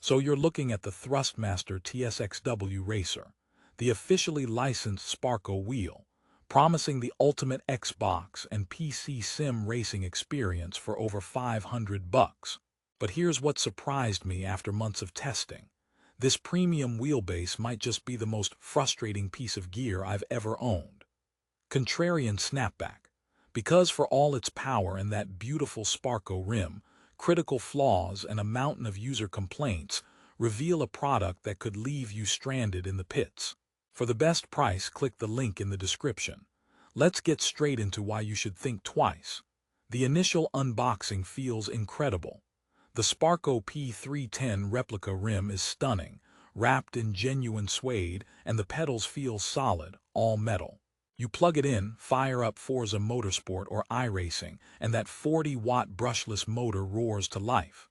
So you're looking at the Thrustmaster TS-XW Racer, the officially licensed Sparco wheel, promising the ultimate Xbox and PC sim racing experience for over $500. But here's what surprised me after months of testing. This premium wheelbase might just be the most frustrating piece of gear I've ever owned. Contrarian snapback. Because for all its power and that beautiful Sparco rim, critical flaws and a mountain of user complaints reveal a product that could leave you stranded in the pits. For the best price, click the link in the description. Let's get straight into why you should think twice. The initial unboxing feels incredible. The Sparco P310 replica rim is stunning, wrapped in genuine suede, and the pedals feel solid, all metal. You plug it in, fire up Forza Motorsport or iRacing, and that 40-watt brushless motor roars to life.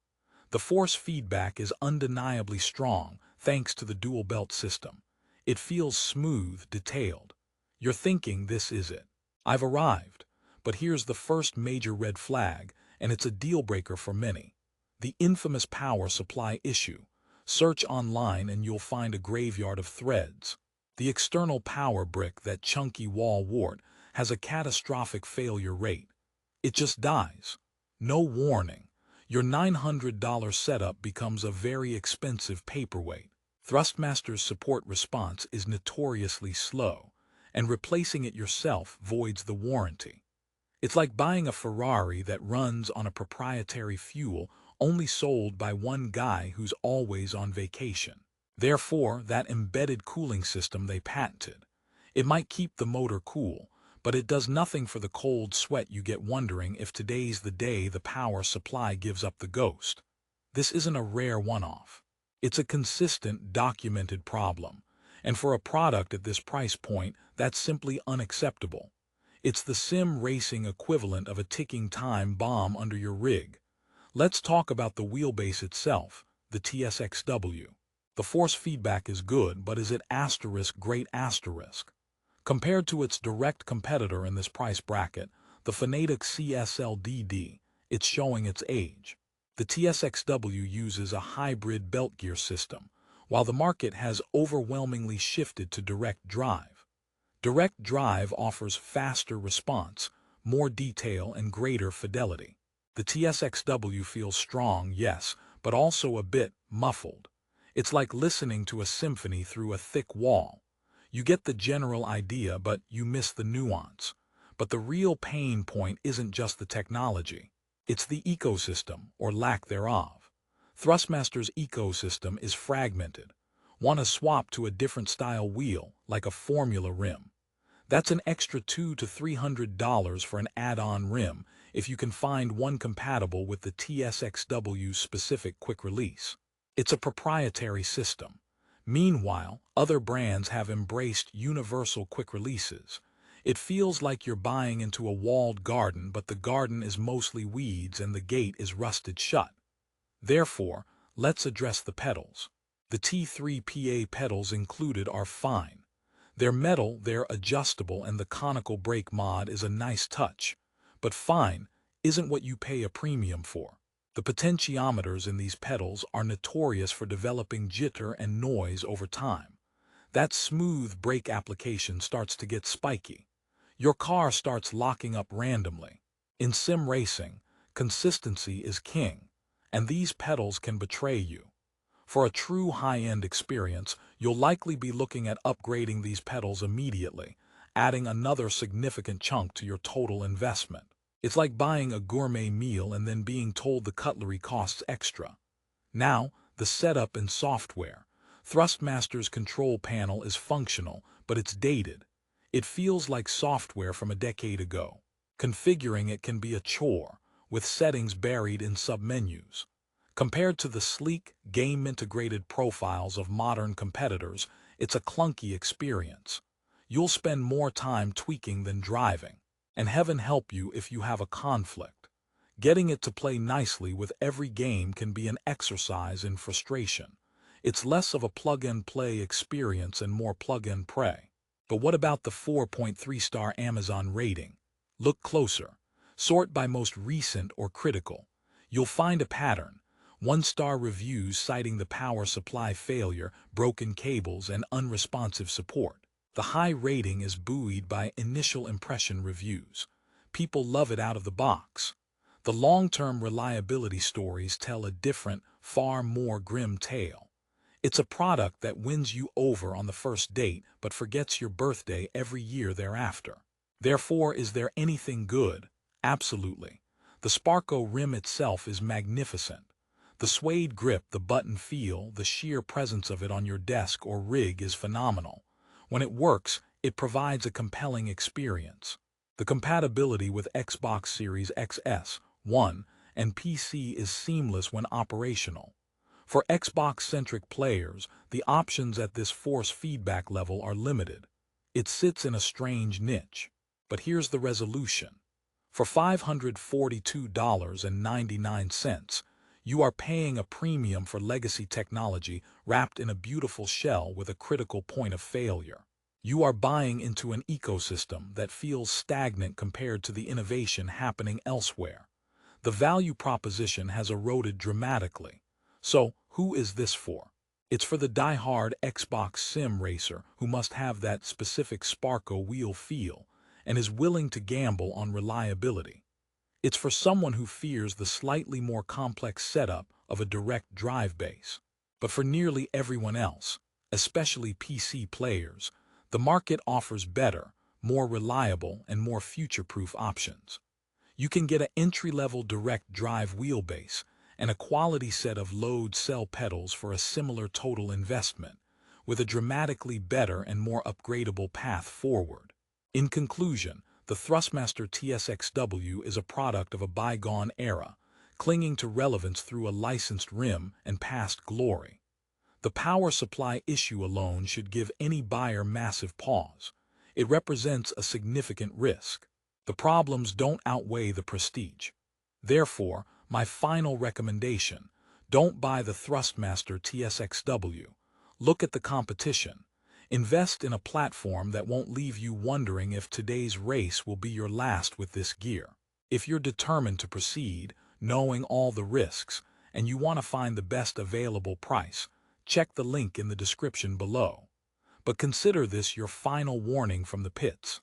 The force feedback is undeniably strong thanks to the dual belt system. It feels smooth, detailed. You're thinking this is it. I've arrived. But here's the first major red flag, and it's a deal-breaker for many. The infamous power supply issue. Search online and you'll find a graveyard of threads. The external power brick, that chunky wall wart, has a catastrophic failure rate. It just dies. No warning. Your $900 setup becomes a very expensive paperweight. Thrustmaster's support response is notoriously slow, and replacing it yourself voids the warranty. It's like buying a Ferrari that runs on a proprietary fuel only sold by one guy who's always on vacation. Therefore, that embedded cooling system they patented. It might keep the motor cool, but it does nothing for the cold sweat you get wondering if today's the day the power supply gives up the ghost. This isn't a rare one-off. It's a consistent, documented problem. And for a product at this price point, that's simply unacceptable. It's the sim racing equivalent of a ticking time bomb under your rig. Let's talk about the wheelbase itself, the TS-XW. The force feedback is good, but is it great asterisk? Compared to its direct competitor in this price bracket, the Fnatic CSLDD, it's showing its age. The TS-XW uses a hybrid belt gear system, while the market has overwhelmingly shifted to direct drive. Direct drive offers faster response, more detail, and greater fidelity. The TS-XW feels strong, yes, but also a bit muffled. It's like listening to a symphony through a thick wall. You get the general idea, but you miss the nuance. But the real pain point isn't just the technology. It's the ecosystem, or lack thereof. Thrustmaster's ecosystem is fragmented. Want to swap to a different style wheel, like a Formula rim? That's an extra $200 to $300 for an add-on rim if you can find one compatible with the TS-XW's specific quick release. It's a proprietary system. Meanwhile, other brands have embraced universal quick releases. It feels like you're buying into a walled garden, but the garden is mostly weeds and the gate is rusted shut. Therefore, let's address the pedals. The T3PA pedals included are fine. They're metal, they're adjustable, and the conical brake mod is a nice touch. But fine isn't what you pay a premium for. The potentiometers in these pedals are notorious for developing jitter and noise over time. That smooth brake application starts to get spiky. Your car starts locking up randomly. In sim racing, consistency is king, and these pedals can betray you. For a true high-end experience, you'll likely be looking at upgrading these pedals immediately, adding another significant chunk to your total investment. It's like buying a gourmet meal and then being told the cutlery costs extra. Now, the setup and software. Thrustmaster's control panel is functional, but it's dated. It feels like software from a decade ago. Configuring it can be a chore, with settings buried in submenus. Compared to the sleek, game-integrated profiles of modern competitors, it's a clunky experience. You'll spend more time tweaking than driving. And heaven help you if you have a conflict. Getting it to play nicely with every game can be an exercise in frustration. It's less of a plug-and-play experience and more plug-and-pray. But what about the 4.3-star Amazon rating? Look closer. Sort by most recent or critical. You'll find a pattern. One-star reviews citing the power supply failure, broken cables, and unresponsive support. The high rating is buoyed by initial impression reviews. People love it out of the box. The long-term reliability stories tell a different, far more grim tale. It's a product that wins you over on the first date but forgets your birthday every year thereafter. Therefore, is there anything good? Absolutely. The Sparco rim itself is magnificent. The suede grip, the button feel, the sheer presence of it on your desk or rig is phenomenal. When it works, it provides a compelling experience. The compatibility with Xbox Series XS, One, and PC is seamless when operational. For Xbox-centric players, the options at this force feedback level are limited. It sits in a strange niche. But here's the resolution. For $542.99, you are paying a premium for legacy technology wrapped in a beautiful shell with a critical point of failure. You are buying into an ecosystem that feels stagnant compared to the innovation happening elsewhere. The value proposition has eroded dramatically. So, who is this for? It's for the die-hard Xbox sim racer who must have that specific Sparco wheel feel and is willing to gamble on reliability. It's for someone who fears the slightly more complex setup of a direct drive base. But for nearly everyone else, especially PC players, the market offers better, more reliable, and more future-proof options. You can get an entry-level direct drive wheelbase and a quality set of load cell pedals for a similar total investment, with a dramatically better and more upgradable path forward. In conclusion, the Thrustmaster TS-XW is a product of a bygone era, clinging to relevance through a licensed rim and past glory. The power supply issue alone should give any buyer massive pause. It represents a significant risk. The problems don't outweigh the prestige. Therefore, my final recommendation: don't buy the Thrustmaster TS-XW. Look at the competition. Invest in a platform that won't leave you wondering if today's race will be your last with this gear. If you're determined to proceed, knowing all the risks, and you want to find the best available price, check the link in the description below. But consider this your final warning from the pits.